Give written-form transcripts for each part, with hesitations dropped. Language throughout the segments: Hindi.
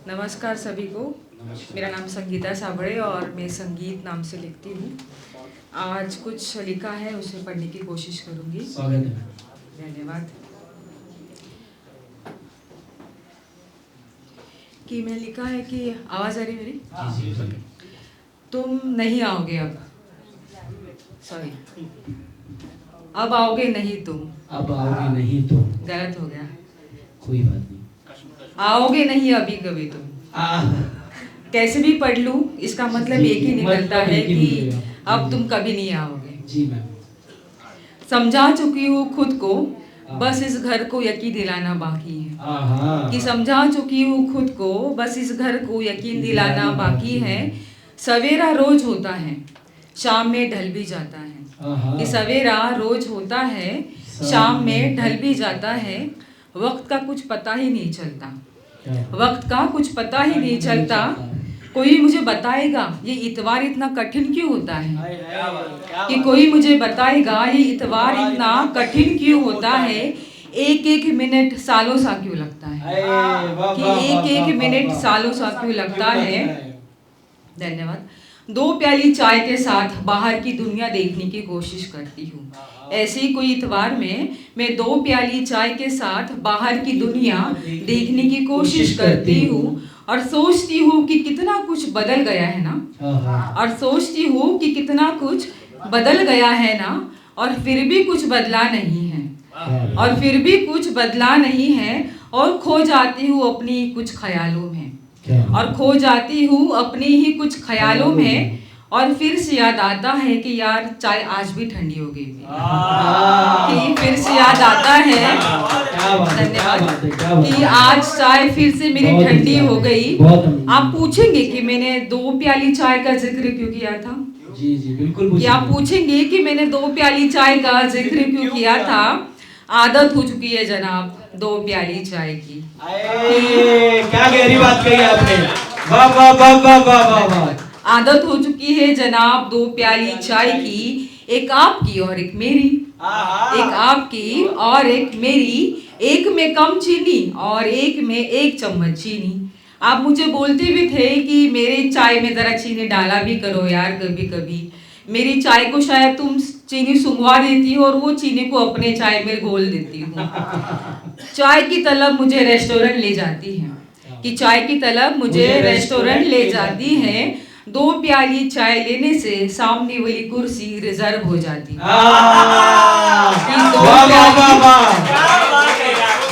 नमस्कार सभी को। मेरा नाम संगीता साबड़े और मैं संगीत नाम से लिखती हूँ। आज कुछ लिखा है, उसे पढ़ने की कोशिश करूँगी। स्वागत है। धन्यवाद। कि मैं लिखा है कि आवाज़ आ रही मेरी? जी। तुम नहीं आओगे अब, सॉरी, अब आओगे नहीं तुम। अब आओगे नहीं तुम। गलत हो गया, कोई बात नहीं। आओगे नहीं अभी कभी तुम। कैसे भी पढ़ लूँ, इसका मतलब एक ही निकलता है कि अब तुम कभी नहीं आओगे। जी मैम। समझा चुकी हूँ खुद को, बस इस घर को यकीन दिलाना बाकी है। कि समझा चुकी हूँ खुद को, बस इस घर को यकीन दिलाना बाकी है। सवेरा रोज होता है, शाम में ढल भी जाता है। कि सवेरा रोज होता है, शाम में ढल भी जाता है। वक्त का कुछ पता ही नहीं चलता, वक्त का कुछ पता ही नहीं चलता। कोई मुझे बताएगा ये इतवार इतना कठिन क्यों होता है? कि कोई मुझे बताएगा ये इतवार इतना कठिन क्यों होता है? एक एक मिनट सालों सा क्यों लगता है? कि एक एक मिनट सालों सा क्यों लगता है? धन्यवाद। 2 प्याली चाय के साथ बाहर की दुनिया देखने की कोशिश करती हूँ। ऐसे ही कोई इतवार में मैं 2 प्याली चाय के साथ बाहर की दुनिया देखने की कोशिश करती हूँ और सोचती हूँ कि कितना कुछ बदल गया है ना। और सोचती हूँ कि कितना कुछ बदल गया है ना, और फिर भी कुछ बदला नहीं है। और फिर भी कुछ बदला नहीं है। और खो जाती हूँ अपनी कुछ ख्यालों में, और खो जाती हूँ अपनी ही कुछ ख्यालों में। और फिर से याद आता है कि यार चाय आज भी ठंडी हो गई थी। कि फिर से याद आता है, धन्यवाद, कि आज चाय फिर से मेरी ठंडी हो गई। आप पूछेंगे कि मैंने 2 प्याली चाय का जिक्र क्यों किया था? जी जी बिल्कुल। कि आप पूछेंगे कि मैंने 2 प्याली चाय का जिक्र क्यों किया था? आदत हो चुकी है जनाब 2 प्याली चाय की। क्या गहरी बात कही आपने। वाह वाह वाह वाह वाह वाह वाह। आदत हो चुकी है जनाब 2 प्याली चाय की, एक आपकी और एक मेरी। एक आपकी और एक मेरी, एक में कम चीनी और एक में 1 चम्मच चीनी। आप मुझे बोलते भी थे कि मेरे चाय में जरा चीनी डाला भी करो यार कभी कभी। मेरी चाय को शायद तुम चीनी सुंघवा देती हो और वो चीनी को अपने चाय में घोल देती हो। चाय की तलब मुझे रेस्टोरेंट ले जाती है, कि चाय की तलब मुझे रेस्टोरेंट ले जाती है। 2 प्याली चाय लेने से सामने वाली कुर्सी रिजर्व हो जाती है।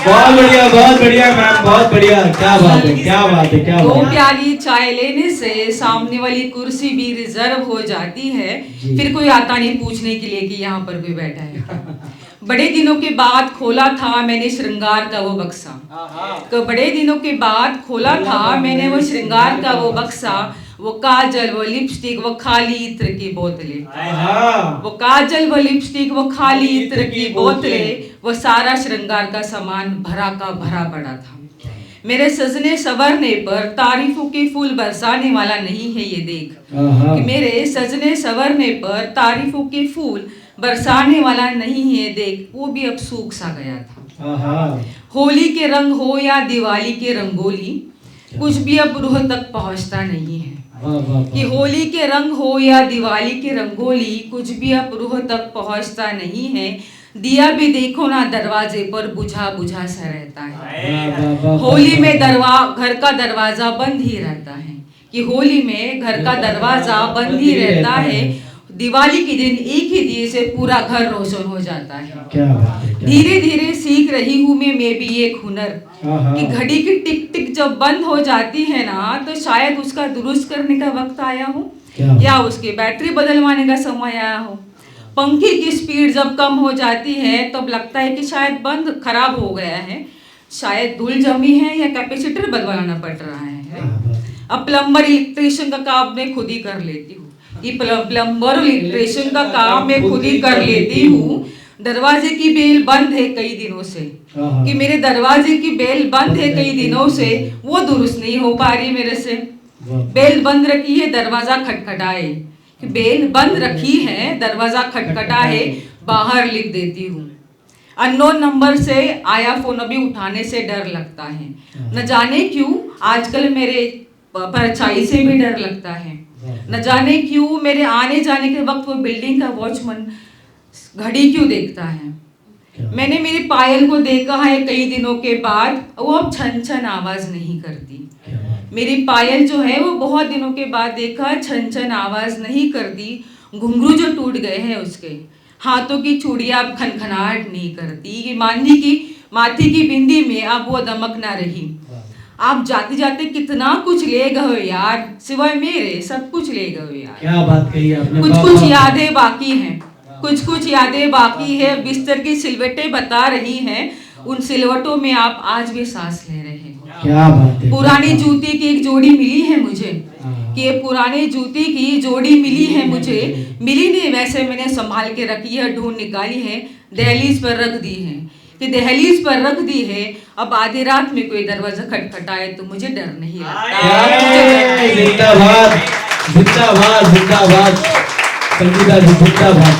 बहुत बढ़िया मैम, बहुत बढ़िया। क्या बात है, क्या बात है, क्या बात है। 2 प्याली चाय लेने से सामने वाली कुर्सी भी रिजर्व हो जाती है। फिर कोई आता नहीं पूछने के लिए कि यहाँ पर कोई बैठा है। बड़े दिनों के बाद खोला था मैंने श्रृंगार का वो बक्सा। तो बड़े दिनों के बाद खोला था मैंने वो श्रृंगार का वो बक्सा। वो काजल, वो लिपस्टिक, वो खाली इत्र की बोतलें। वो काजल, वो लिपस्टिक, वो खाली इत्र की बोतलें, वो सारा श्रृंगार का सामान भरा का भरा पड़ा था। मेरे सजने संवरने पर तारीफों के फूल बरसाने वाला नहीं है ये देख। कि मेरे सजने संवरने पर तारीफों के फूल बरसाने वाला नहीं है देख। वो भी अब सूख सा गया था। होली के रंग हो या दिवाली के रंगोली, कुछ भी अब रूह तक पहुंचता नहीं है। कि होली के रंग हो या दिवाली के रंगोली, कुछ भी अब रूह तक पहुंचता नहीं है। दिया भी देखो ना दरवाजे पर बुझा बुझा सा रहता है। होली में घर का दरवाजा बंद ही रहता है। कि होली में घर का दरवाजा बंद ही रहता है। दिवाली के दिन एक ही दिए से पूरा घर रोशन हो जाता है। धीरे धीरे सीख रही हूँ मैं भी एक हुनर, कि घड़ी की टिक टिक जब बंद हो जाती है ना, तो शायद उसका दुरुस्त करने का वक्त आया हो, या उसकी बैटरी बदलवाने का समय आया हो। पंखे की स्पीड जब कम हो जाती है तब लगता है कि शायद बंद खराब हो गया है, शायद धूल जमी है या कैपेसिटर बदलवाना पड़ रहा है। अब प्लम्बर इलेक्ट्रिशियन का काम मैं खुद ही कर लेती हूँ। कि प्लम्बर इलेक्ट्रिशियन का काम मैं खुद ही कर लेती हूँ। दरवाजे की बेल बंद है कई दिनों से, कि मेरे दरवाजे की बेल बंद है कई दिनों से, वो दुरुस्त नहीं हो पा रही मेरे से। बेल बंद रखी है, दरवाजा खटखटाए। कि बेल बंद रखी है, दरवाजा खटखटाए, बाहर लिख देती हूँ। अननोन नंबर से आया फोन अभी उठाने से डर लगता है। न जाने क्यों आजकल मेरे परछाई से भी डर लगता है। न जाने क्यों मेरे आने जाने के वक्त वो बिल्डिंग का वॉचमैन घड़ी क्यों देखता है। मैंने मेरी पायल को देखा है कई दिनों के बाद, वो अब छन छन आवाज नहीं करती। मेरी पायल जो है वो बहुत दिनों के बाद देखा छन छन आवाज नहीं करती। घुंघरू जो टूट गए हैं उसके, हाथों की चूड़ियां अब खनखनाहट नहीं करती। कि माथी की बिंदी में अब वो दमक ना रही। आप जाते जाते कितना कुछ ले गए हो यार, सिवाय मेरे सब कुछ ले गए हो यार। क्या बात कही आपने। कुछ यादें बाकी हैं, कुछ यादें बाकी है। बिस्तर की सिलवटें बता रही हैं, उन सिलवटों में आप आज भी सांस ले रहे हैं। क्या बात है। पुरानी जूती की एक जोड़ी मिली है मुझे, कि ये पुरानी जूती की जोड़ी मिली है मुझे। मिली नहीं वैसे मैंने संभाल के रखी है, ढूंढ निकाली है, दहलीज पर रख दी है। कि दहलीज पर रख दी है, अब आधी रात में कोई दरवाजा खटखटाए तो मुझे डर नहीं लगता। जिंदाबाद जिंदाबाद जिंदाबाद संगीता जी, जिंदाबाद।